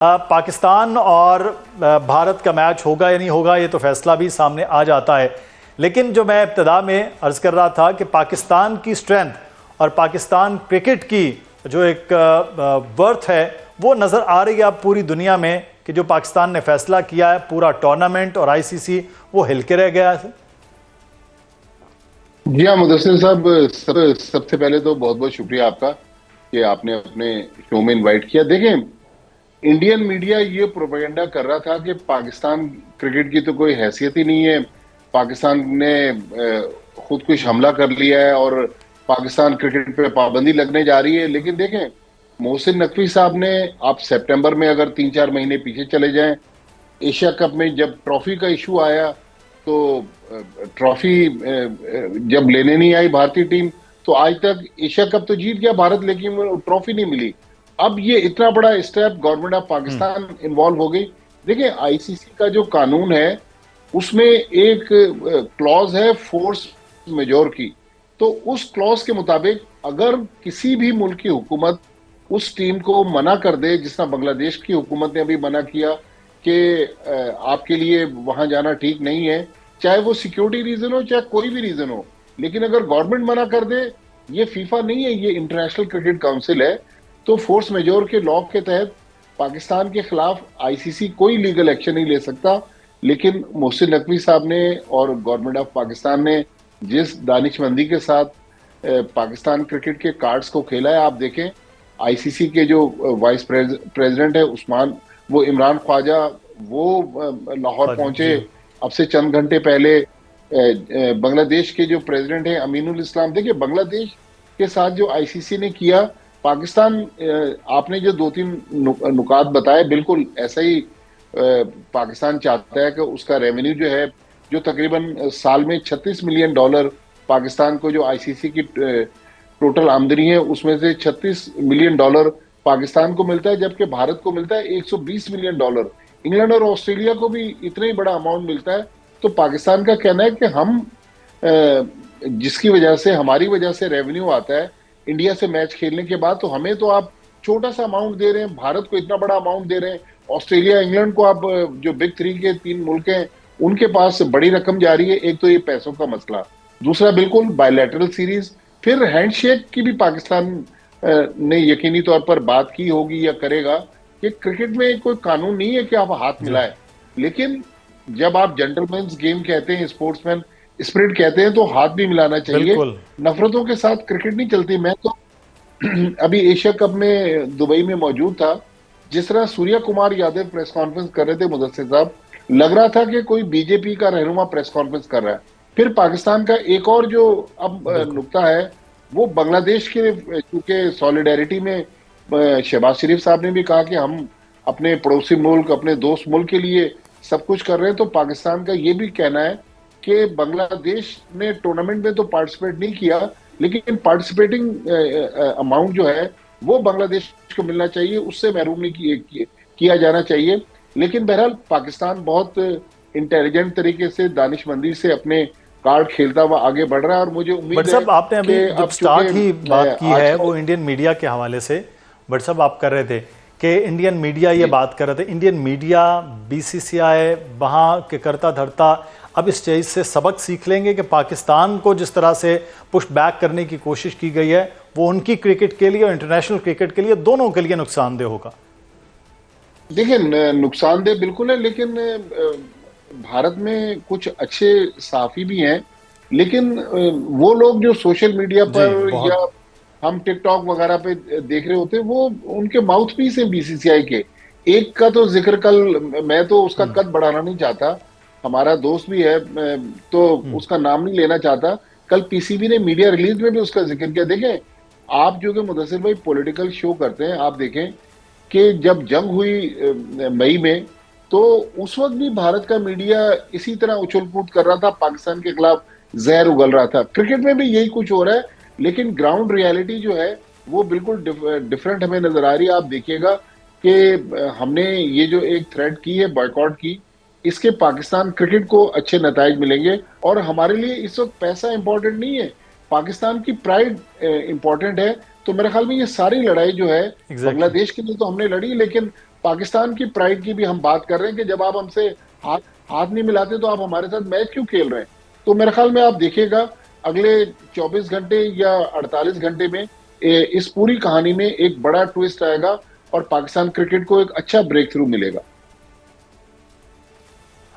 पाकिस्तान और भारत का मैच होगा या नहीं होगा ये तो फैसला भी सामने आ जाता है। लेकिन जो मैं इब्तिदा में अर्ज़ कर रहा था कि पाकिस्तान की स्ट्रेंथ और पाकिस्तान क्रिकेट की जो एक वर्थ है वो नज़र आ रही है अब पूरी दुनिया में कि जो पाकिस्तान ने फैसला किया है पूरा टूर्नामेंट और आईसीसी वो हिल के रह गया है। जी हाँ मुदस्सिर साहब, सबसे पहले तो बहुत बहुत शुक्रिया आपका कि आपने अपने शो में इनवाइट किया। देखें, इंडियन मीडिया ये प्रोपेगेंडा कर रहा था कि पाकिस्तान क्रिकेट की तो कोई हैसियत ही नहीं है, पाकिस्तान ने खुद कुछ हमला कर लिया है और पाकिस्तान क्रिकेट पे पाबंदी लगने जा रही है। लेकिन देखें, मोहसिन नकवी साहब ने, आप सितंबर में अगर 3-4 महीने पीछे चले जाएं, एशिया कप में जब ट्रॉफी का इशू आया तो ट्रॉफी जब लेने नहीं आई भारतीय टीम, तो आज तक एशिया कप तो जीत गया भारत लेकिन ट्रॉफी नहीं मिली। अब ये इतना बड़ा step government of Pakistan involve हो गई। देखिए, आईसीसी का जो कानून है उसमें एक क्लॉज है फोर्स मेजोर की। तो उस क्लॉज के मुताबिक अगर किसी भी मुल्क की हुकूमत उस टीम को मना कर दे, जिस तरह बांग्लादेश की हुकूमत ने अभी मना किया कि आपके लिए वहां जाना ठीक नहीं है, चाहे वो सिक्योरिटी रीजन हो चाहे कोई भी रीजन हो, लेकिन अगर गवर्नमेंट मना कर दे, ये फीफा नहीं है, ये इंटरनेशनल क्रिकेट काउंसिल है, तो फोर्स मेजोर के लॉ के तहत पाकिस्तान के खिलाफ आईसीसी कोई लीगल एक्शन नहीं ले सकता। लेकिन मोहसिन नकवी साहब ने और गवर्नमेंट ऑफ पाकिस्तान ने जिस दानिशमंदी के साथ पाकिस्तान क्रिकेट के कार्ड्स को खेला है, आप देखें आईसीसी के जो वाइस प्रेसिडेंट है उस्मान, वो इमरान ख्वाजा, वो लाहौर पहुंचे अब से चंद घंटे पहले। बांग्लादेश के जो प्रेसिडेंट है अमीनुल इस्लाम, देखिए बांग्लादेश के साथ जो आईसीसी ने किया, पाकिस्तान, आपने जो 2-3 नुकात बताए, बिल्कुल ऐसा ही पाकिस्तान चाहता है कि उसका रेवेन्यू जो है, जो तकरीबन साल में $36 मिलियन पाकिस्तान को जो आईसीसी की टोटल आमदनी है उसमें से $36 मिलियन पाकिस्तान को मिलता है, जबकि भारत को मिलता है $120 मिलियन। इंग्लैंड और ऑस्ट्रेलिया को भी इतना ही बड़ा अमाउंट मिलता है। तो पाकिस्तान का कहना है कि हम जिसकी वजह से, हमारी वजह से रेवेन्यू आता है इंडिया से मैच खेलने के बाद, तो हमें तो आप छोटा सा अमाउंट दे रहे हैं, भारत को इतना बड़ा अमाउंट दे रहे हैं, ऑस्ट्रेलिया इंग्लैंड को आप जो बिग 3 के 3 मुल्क हैं उनके पास बड़ी रकम जा रही है। एक तो ये पैसों का मसला, दूसरा बिल्कुल बायलैटरल सीरीज, फिर हैंडशेक की भी पाकिस्तान ने यकीनी तौर पर बात की होगी या करेगा कि क्रिकेट में कोई कानून नहीं है कि आप हाथ मिलाएं, लेकिन जब आप जेंटलमैन्स गेम कहते हैं, स्पोर्ट्समैन स्पिरिट कहते हैं, तो हाथ भी मिलाना चाहिए। नफरतों के साथ क्रिकेट नहीं चलती। मैं तो अभी एशिया कप में दुबई में मौजूद था, जिस तरह सूर्या कुमार यादव प्रेस कॉन्फ्रेंस कर रहे थे मुदस्सिर साहब, लग रहा था कि कोई बीजेपी का रहनुमा प्रेस कॉन्फ्रेंस कर रहा है। फिर पाकिस्तान का एक और जो अब नुक्ता है, वो बांग्लादेश के, चूंकि सॉलिडेरिटी में शहबाज शरीफ साहब ने भी कहा कि हम अपने पड़ोसी मुल्क, अपने दोस्त मुल्क के लिए सब कुछ कर रहे हैं, तो पाकिस्तान का ये भी कहना है कि बांग्लादेश ने टूर्नामेंट में तो पार्टिसिपेट नहीं किया, लेकिन पार्टिसिपेटिंग अमाउंट जो है वो बांग्लादेश को मिलना चाहिए, उससे महरूम नहीं किया जाना चाहिए। लेकिन बहरहाल पाकिस्तान बहुत इंटेलिजेंट तरीके से, दानिशमंदी से अपने कार्ड खेलता हुआ आगे बढ़ रहा है। और मुझे उम्मीद है आपने अभी जब स्टार्ट ही बात की है वो इंडियन मीडिया के हवाले से, बट साहब आप कर रहे थे कि इंडियन मीडिया ये बात कर रहे थे, इंडियन मीडिया, बीसीसीआई वहाँ के करता धरता अब इस चीज़ से सबक सीख लेंगे कि पाकिस्तान को जिस तरह से पुश बैक करने की कोशिश की गई है वो उनकी क्रिकेट के लिए और इंटरनेशनल क्रिकेट के लिए, दोनों के लिए नुकसानदेह होगा। देखिए, नुकसानदेह बिल्कुल है, लेकिन भारत में कुछ अच्छे सहाफी भी हैं, लेकिन वो लोग जो सोशल मीडिया पर या हम टिकटॉक वगैरह पे देख रहे होते हैं, वो उनके माउथ पीस हैं बीसीसीआई के। एक का तो जिक्र कल, मैं तो उसका कद बढ़ाना नहीं चाहता, हमारा दोस्त भी है तो उसका नाम नहीं लेना चाहता, कल पीसीबी ने मीडिया रिलीज में भी उसका जिक्र किया। देखें, आप जो कि मुदस्सिर भाई पॉलिटिकल शो करते हैं, आप देखें कि जब जंग हुई मई में, तो उस वक्त भी भारत का मीडिया इसी तरह उछल कूद कर रहा था, पाकिस्तान के खिलाफ जहर उगल रहा था। क्रिकेट में भी यही कुछ हो रहा है, लेकिन ग्राउंड रियलिटी जो है वो बिल्कुल डिफरेंट हमें नजर आ रही है। आप देखिएगा कि हमने ये जो एक थ्रेड की है बॉयकॉट की, इसके पाकिस्तान क्रिकेट को अच्छे नताइज मिलेंगे। और हमारे लिए इस वक्त पैसा इंपॉर्टेंट नहीं है, पाकिस्तान की प्राइड इंपॉर्टेंट है। तो मेरे ख्याल में ये सारी लड़ाई जो है बांग्लादेश के लिए तो हमने लड़ी, लेकिन पाकिस्तान की प्राइड की भी हम बात कर रहे हैं कि जब आप हमसे हाथ हाथ नहीं मिलाते तो आप हमारे साथ मैच क्यों खेल रहे हैं। तो मेरे ख्याल में आप देखिएगा अगले 24 घंटे या 48 घंटे में इस पूरी कहानी में एक बड़ा ट्विस्ट आएगा और पाकिस्तान क्रिकेट को एक अच्छा ब्रेक थ्रू मिलेगा।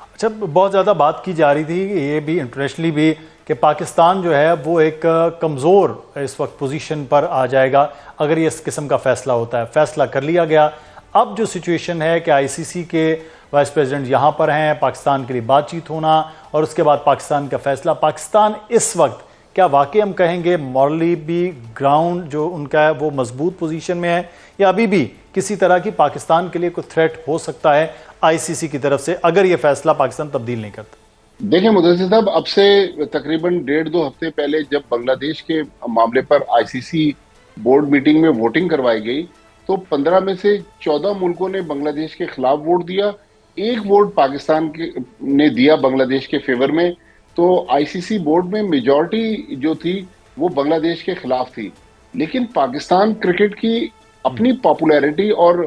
अच्छा, बहुत ज़्यादा बात की जा रही थी ये भी इंटरनेशनली भी कि पाकिस्तान जो है वो एक कमज़ोर इस वक्त पोजीशन पर आ जाएगा अगर ये इस किस्म का फ़ैसला होता है। फ़ैसला कर लिया गया। अब जो सिचुएशन है कि आईसीसी के वाइस प्रेसिडेंट यहाँ पर हैं, पाकिस्तान के लिए बातचीत होना और उसके बाद पाकिस्तान का फ़ैसला। पाकिस्तान इस वक्त क्या वाकई हम कहेंगे मॉरली भी ग्राउंड जो उनका है वो मजबूत पोजीशन में है, या अभी भी किसी तरह की पाकिस्तान के लिए कोई थ्रेट हो सकता है आईसीसी की तरफ से अगर ये फैसला पाकिस्तान तब्दील नहीं करता? देखिए मुदस्सिर साहब, अब से तकरीबन 1.5-2 हफ्ते पहले जब बांग्लादेश के मामले पर आईसीसी बोर्ड मीटिंग में वोटिंग करवाई गई तो 15 में से 14 मुल्कों ने बांग्लादेश के खिलाफ वोट दिया, एक वोट पाकिस्तान के ने दिया बांग्लादेश के फेवर में। तो आईसीसी बोर्ड में मेजॉरिटी जो थी वो बांग्लादेश के खिलाफ थी। लेकिन पाकिस्तान क्रिकेट की अपनी पॉपुलैरिटी और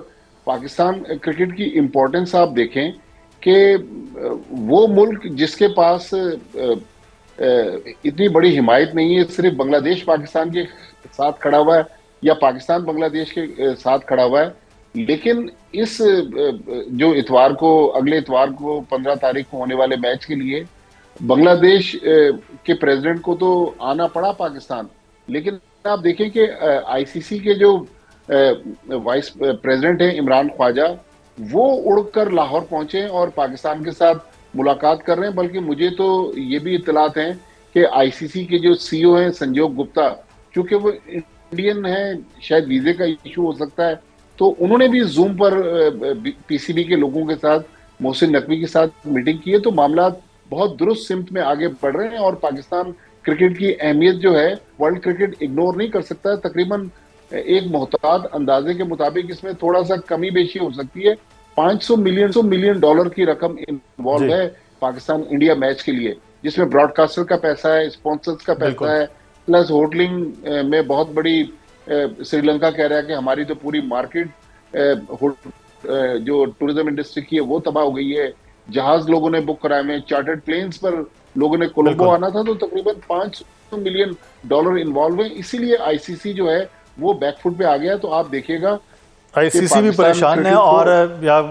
पाकिस्तान क्रिकेट की इंपॉर्टेंस आप देखें कि वो मुल्क जिसके पास इतनी बड़ी हिमायत नहीं है, सिर्फ बांग्लादेश पाकिस्तान के साथ खड़ा हुआ है या पाकिस्तान बांग्लादेश के साथ खड़ा हुआ है। लेकिन इस जो इतवार को, अगले इतवार को 15 तारीख को होने वाले मैच के लिए बांग्लादेश के प्रेसिडेंट को तो आना पड़ा पाकिस्तान। लेकिन आप देखें कि आईसीसी के जो वाइस प्रेसिडेंट हैं इमरान ख्वाजा, वो उड़कर लाहौर पहुंचे और पाकिस्तान के साथ मुलाकात कर रहे हैं। बल्कि मुझे तो ये भी इत्तलात हैं कि आईसीसी के जो सीईओ हैं संजोग गुप्ता, चूंकि वो इंडियन हैं, शायद वीजे का इशू हो सकता है, तो उन्होंने भी जूम पर पीसीबी के लोगों के साथ, मोहसिन नकवी के साथ मीटिंग की है। तो मामला बहुत दुरुस्त सिमत में आगे बढ़ रहे हैं और पाकिस्तान क्रिकेट की अहमियत जो है वर्ल्ड क्रिकेट इग्नोर नहीं कर सकता। तकरीबन एक मोहतात अंदाजे के मुताबिक इसमें थोड़ा सा कमी बेशी हो सकती है। 500 मिलियन डॉलर की रकम इन्वॉल्व है पाकिस्तान इंडिया मैच के लिए, जिसमें ब्रॉडकास्टर का पैसा है, स्पॉन्सर्स का पैसा है, प्लस होटलिंग में बहुत बड़ी श्रीलंका कह रहा है कि हमारी तो पूरी मार्केट जो टूरिज्म इंडस्ट्री की है वो तबाह हो गई है। जहाज लोगों ने बुक कराए हैं, चार्टर्ड प्लेन्स पर लोगों ने कोलंबो आना था। तो तकरीबन 500 मिलियन डॉलर इन्वॉल्व है, इसीलिए आईसीसी जो है वो बैकफुट पे आ गया। तो आप देखिएगा आईसीसी भी परेशान है और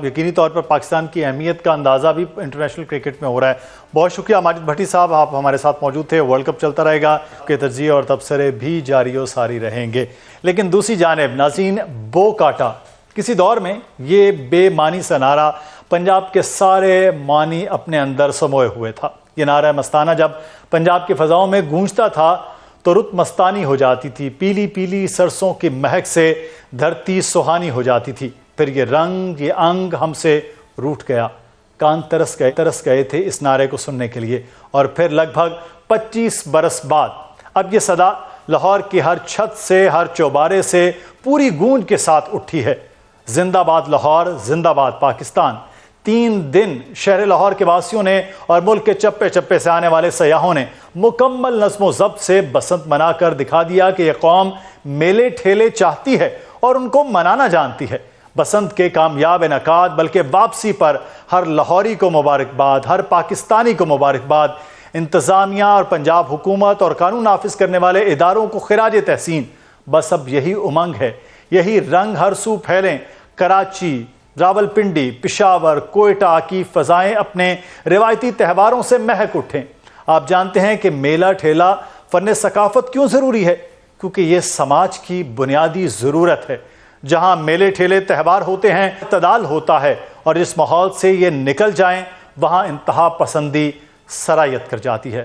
यकीनी तौर पर पाकिस्तान की अहमियत का अंदाजा भी इंटरनेशनल क्रिकेट में हो रहा है। बहुत शुक्रिया माजिद भट्टी साहब, आप हमारे साथ मौजूद थे। वर्ल्ड कप चलता रहेगा, आपके तज्जिए और तबसरे भी जारी और सारी रहेंगे। लेकिन दूसरी जानिब नाज़रीन, बो काटा किसी दौर में ये बेमानी सा नारा पंजाब के सारे मानी अपने अंदर समोए हुए था। ये नारा मस्ताना जब पंजाब की फ़ज़ाओं में गूंजता था तो रुत मस्तानी हो जाती थी। पीली पीली सरसों की महक से धरती सुहानी हो जाती थी। फिर ये रंग, ये अंग हमसे रूठ गया। कान तरस गए थे इस नारे को सुनने के लिए। और फिर लगभग 25 बरस बाद अब ये सदा लाहौर की हर छत से, हर चौबारे से पूरी गूंज के साथ उठी है। जिंदाबाद लाहौर, जिंदाबाद पाकिस्तान। 3 दिन शहर लाहौर के वासियों ने और मुल्क के चप्पे चप्पे से आने वाले सयाहों ने मुकम्मल नज़्म ज़ब्त से बसंत मनाकर दिखा दिया कि यह कौम मेले ठेले चाहती है और उनको मनाना जानती है। बसंत के कामयाब इनकाद बल्कि वापसी पर हर लाहौरी को मुबारकबाद, हर पाकिस्तानी को मुबारकबाद। इंतज़ामिया और पंजाब हुकूमत और कानून नाफिज करने वाले इदारों को खिराज तहसीन। बस अब यही उमंग है, यही रंग हर सू फैलें। कराची, रावलपिंडी, पिशावर, कोयटा की फ़ज़ाएँ अपने रिवायती त्यौहारों से महक उठें। आप जानते हैं कि मेला ठेला फ़न सकाफ़त क्यों ज़रूरी है? क्योंकि ये समाज की बुनियादी ज़रूरत है। जहाँ मेले ठेले त्यौहार होते हैं, इत्तेदाल होता है और जिस माहौल से ये निकल जाएं, वहाँ इंतहा पसंदी सरायत कर जाती है।